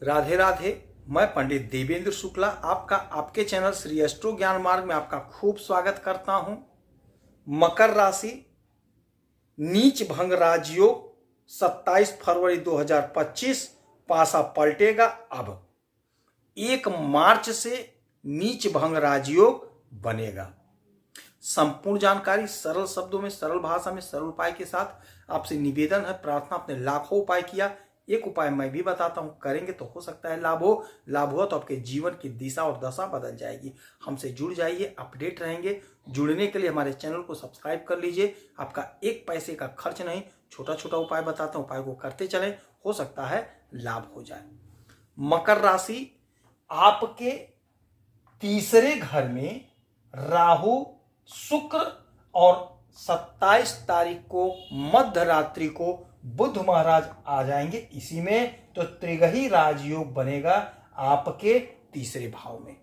राधे राधे। मैं पंडित देवेंद्र शुक्ला आपका आपके चैनल श्री एस्ट्रो ज्ञान मार्ग में आपका खूब स्वागत करता हूं। मकर राशि नीच भंग राजयोग 27 फरवरी 2025 पासा पलटेगा। अब 1 मार्च से नीच भंग राजयोग बनेगा। संपूर्ण जानकारी सरल शब्दों में, सरल भाषा में, सरल उपाय के साथ आपसे निवेदन है, प्रार्थना। आपने लाखों उपाय किया, एक उपाय मैं भी बताता हूं, करेंगे तो हो सकता है लाभ हो। लाभ हो तो आपके जीवन की दिशा और दशा बदल जाएगी। हमसे जुड़ जाइए, अपडेट रहेंगे। जुड़ने के लिए हमारे चैनल को सब्सक्राइब कर लीजिए। आपका एक पैसे का खर्च नहीं, छोटा छोटा उपाय बताता हूं, उपाय को करते चलें, हो सकता है लाभ हो जाए। मकर राशि, आपके तीसरे घर में राहु, शुक्र और 27 तारीख को मध्य रात्रि को बुध महाराज आ जाएंगे। इसी में तो त्रिग्रही राजयोग बनेगा आपके तीसरे भाव में।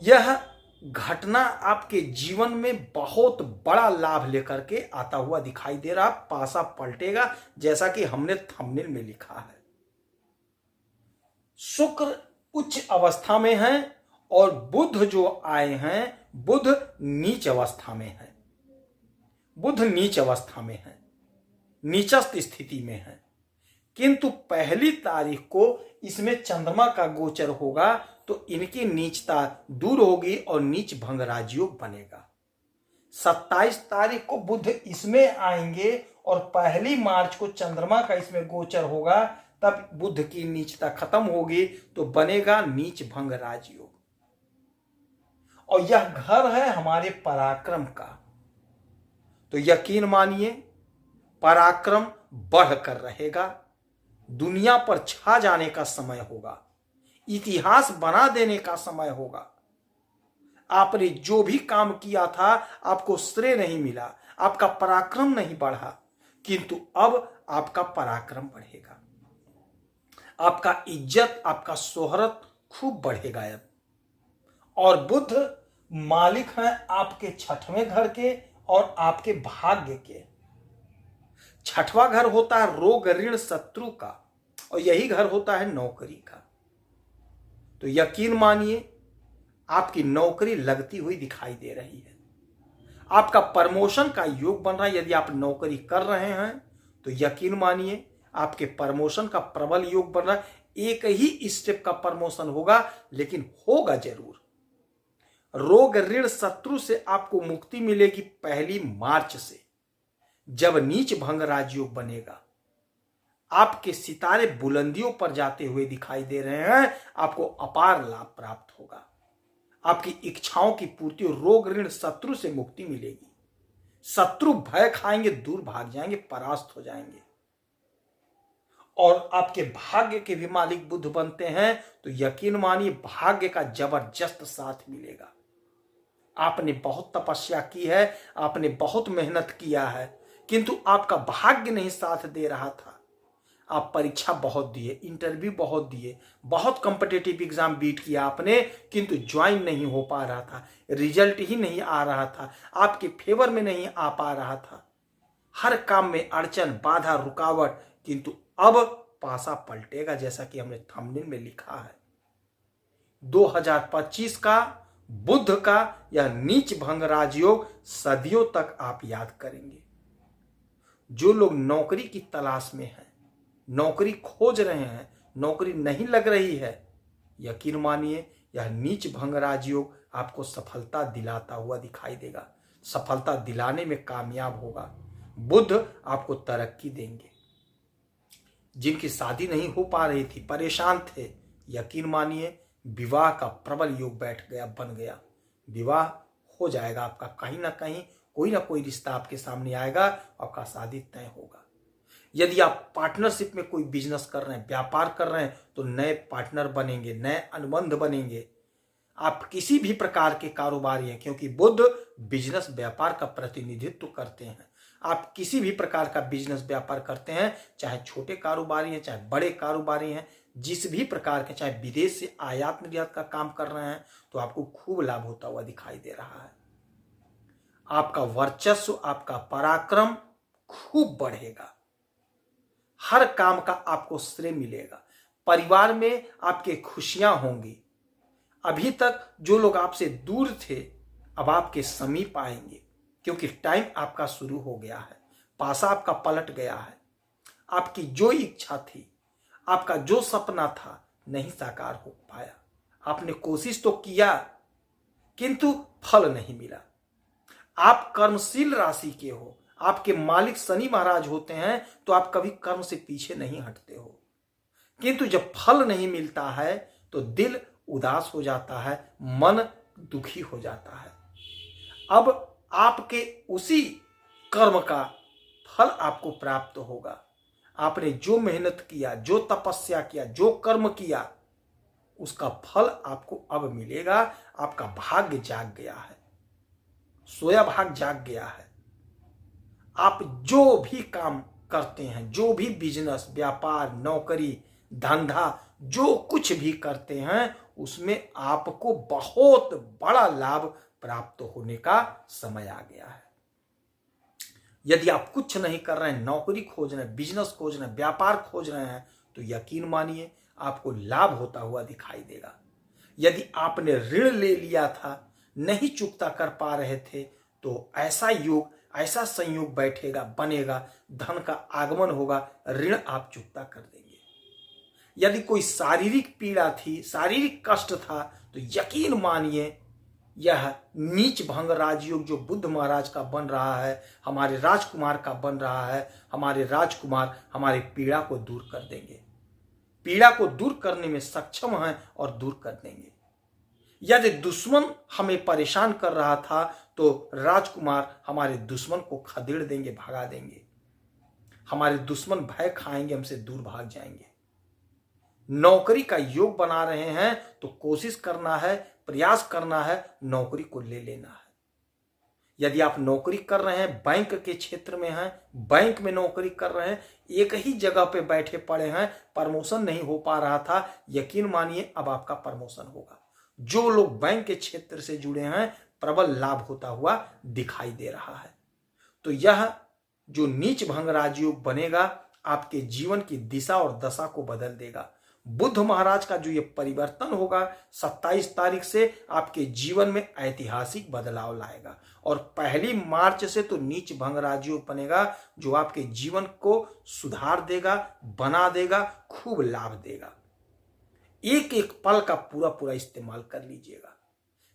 यह घटना आपके जीवन में बहुत बड़ा लाभ लेकर के आता हुआ दिखाई दे रहा। पासा पलटेगा, जैसा कि हमने थंबनेल में लिखा है। शुक्र उच्च अवस्था में है और बुध जो आए हैं, बुध नीच अवस्था में है। बुध नीच अवस्था में है, नीचस्थ स्थिति में है। किंतु 1 तारीख को इसमें चंद्रमा का गोचर होगा तो इनकी नीचता दूर होगी और नीच भंग राजयोग बनेगा। 27 तारीख को बुध इसमें आएंगे और 1 मार्च को चंद्रमा का इसमें गोचर होगा, तब बुध की नीचता खत्म होगी तो बनेगा नीच भंग राजयोग। और यह घर है हमारे पराक्रम का, तो यकीन मानिए पराक्रम बढ़कर रहेगा। दुनिया पर छा जाने का समय होगा, इतिहास बना देने का समय होगा। आपने जो भी काम किया था आपको श्रेय नहीं मिला, आपका पराक्रम नहीं बढ़ा, किंतु अब आपका पराक्रम बढ़ेगा। आपका इज्जत, आपका शोहरत खूब बढ़ेगा अब। और बुध मालिक हैं आपके 6वें घर के और आपके भाग्य के। 6वां घर होता है रोग ऋण शत्रु का और यही घर होता है नौकरी का। तो यकीन मानिए आपकी नौकरी लगती हुई दिखाई दे रही है। आपका प्रमोशन का योग बन रहा है। यदि आप नौकरी कर रहे हैं तो यकीन मानिए आपके प्रमोशन का प्रबल योग बन रहा है। एक ही स्टेप का प्रमोशन होगा, लेकिन होगा जरूर। रोग ऋण शत्रु से आपको मुक्ति मिलेगी 1 मार्च से, जब नीच भंग राजयोग बनेगा। आपके सितारे बुलंदियों पर जाते हुए दिखाई दे रहे हैं। आपको अपार लाभ प्राप्त होगा। आपकी इच्छाओं की पूर्ति, रोग ऋण शत्रु से मुक्ति मिलेगी। शत्रु भय खाएंगे, दूर भाग जाएंगे, परास्त हो जाएंगे। और आपके भाग्य के भी मालिक बुध बनते हैं तो यकीन मानिए भाग्य का जबरदस्त साथ मिलेगा। आपने बहुत तपस्या की है, आपने बहुत मेहनत किया है, किंतु आपका भाग्य नहीं साथ दे रहा था। आप परीक्षा बहुत दिए, इंटरव्यू बहुत दिए, बहुत कॉम्पिटिटिव एग्जाम बीट किया आपने, किंतु ज्वाइन नहीं हो पा रहा था, रिजल्ट ही नहीं आ रहा था, आपके फेवर में नहीं आ पा रहा था। हर काम में अड़चन, बाधा, रुकावट, किंतु अब पासा पलटेगा, जैसा कि हमने थंबनेल में लिखा है। 2025 का बुध का यह नीच भंग राजयोग सदियों तक आप याद करेंगे। जो लोग नौकरी की तलाश में हैं, नौकरी खोज रहे हैं, नौकरी नहीं लग रही है, यकीन मानिए यह नीच भंग राजयोग आपको सफलता दिलाता हुआ दिखाई देगा। सफलता दिलाने में कामयाब होगा। बुध आपको तरक्की देंगे। जिनकी शादी नहीं हो पा रही थी, परेशान थे, यकीन मानिए विवाह का प्रबल योग बैठ गया, बन गया। विवाह हो जाएगा आपका। कहीं ना कहीं कोई ना कोई रिश्ता आपके सामने आएगा, आपका शादी तय होगा। यदि आप पार्टनरशिप में कोई बिजनेस कर रहे हैं, व्यापार कर रहे हैं, तो नए पार्टनर बनेंगे, नए अनुबंध बनेंगे। आप किसी भी प्रकार के कारोबारी हैं, क्योंकि बुध बिजनेस व्यापार का प्रतिनिधित्व करते हैं। आप किसी भी प्रकार का बिजनेस व्यापार करते हैं, चाहे छोटे कारोबारी हैं, चाहे बड़े कारोबारी हैं, जिस भी प्रकार के, चाहे विदेश से आयात निर्यात का काम कर रहे हैं, तो आपको खूब लाभ होता हुआ दिखाई दे रहा है। आपका वर्चस्व, आपका पराक्रम खूब बढ़ेगा। हर काम का आपको श्रेय मिलेगा। परिवार में आपके खुशियां होंगी। अभी तक जो लोग आपसे दूर थे अब आपके समीप आएंगे, क्योंकि टाइम आपका शुरू हो गया है। पासा आपका पलट गया है। आपकी जो इच्छा थी, आपका जो सपना था, नहीं साकार हो पाया। आपने कोशिश तो किया किंतु फल नहीं मिला। आप कर्मशील राशि के हो, आपके मालिक शनि महाराज होते हैं, तो आप कभी कर्म से पीछे नहीं हटते हो। किंतु जब फल नहीं मिलता है तो दिल उदास हो जाता है, मन दुखी हो जाता है। अब आपके उसी कर्म का फल आपको प्राप्त होगा। आपने जो मेहनत किया, जो तपस्या किया, जो कर्म किया, उसका फल आपको अब मिलेगा। आपका भाग्य जाग गया है, सोया भाग जाग गया है। आप जो भी काम करते हैं, जो भी बिजनेस, व्यापार, नौकरी, धंधा, जो कुछ भी करते हैं, उसमें आपको बहुत बड़ा लाभ प्राप्त होने का समय आ गया है। यदि आप कुछ नहीं कर रहे हैं, नौकरी खोज रहे हैं, बिजनेस खोज रहे हैं, व्यापार खोज रहे हैं, तो यकीन मानिए आपको लाभ होता हुआ दिखाई देगा। यदि आपने ऋण ले लिया था, नहीं चुकता कर पा रहे थे, तो ऐसा योग, ऐसा संयोग बैठेगा, बनेगा, धन का आगमन होगा, ऋण आप चुकता कर देंगे। यदि कोई शारीरिक पीड़ा थी, शारीरिक कष्ट था, तो यकीन मानिए यह नीच भंग राजयोग जो बुद्ध महाराज का बन रहा है, हमारे राजकुमार का बन रहा है, हमारे राजकुमार हमारे पीड़ा को दूर कर देंगे। पीड़ा को दूर करने में सक्षम हैं और दूर कर देंगे। यदि दुश्मन हमें परेशान कर रहा था, तो राजकुमार हमारे दुश्मन को खदेड़ देंगे, भगा देंगे। हमारे दुश्मन भय खाएंगे, हमसे दूर भाग जाएंगे। नौकरी का योग बना रहे हैं तो कोशिश करना है, प्रयास करना है, नौकरी को ले लेना है। यदि आप नौकरी कर रहे हैं, बैंक के क्षेत्र में हैं, बैंक में नौकरी कर रहे हैं, एक ही जगह पे बैठे पड़े हैं, प्रमोशन नहीं हो पा रहा था, यकीन मानिए अब आपका प्रमोशन होगा। जो लोग बैंक के क्षेत्र से जुड़े हैं, प्रबल लाभ होता हुआ दिखाई दे रहा है। तो यह जो नीच भंग राजयोग बनेगा, आपके जीवन की दिशा और दशा को बदल देगा। बुद्ध महाराज का जो ये परिवर्तन होगा 27 तारीख से आपके जीवन में ऐतिहासिक बदलाव लाएगा। और 1 मार्च से तो नीच भंग राजयोग बनेगा, जो आपके जीवन को सुधार देगा, बना देगा, खूब लाभ देगा। एक एक पल का पूरा पूरा इस्तेमाल कर लीजिएगा।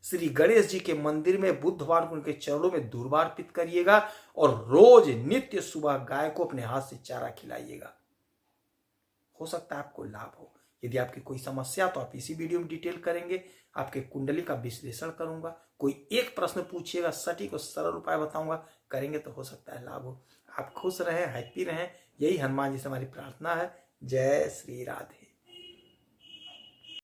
श्री गणेश जी के मंदिर में बुधवार को उनके चरणों में दूर्वा अर्पित करिएगा और रोज नित्य सुबह गाय को अपने हाथ से चारा खिलाइएगा। हो सकता है आपको लाभ हो। यदि आपकी कोई समस्या तो आप इसी वीडियो में डिटेल करेंगे, आपके कुंडली का विश्लेषण करूंगा। कोई एक प्रश्न पूछिएगा, सटीक और सरल उपाय बताऊंगा, करेंगे तो हो सकता है लाभ हो। आप खुश रहें, हैप्पी रहें, यही हनुमान जी से हमारी प्रार्थना है। जय श्री राधे।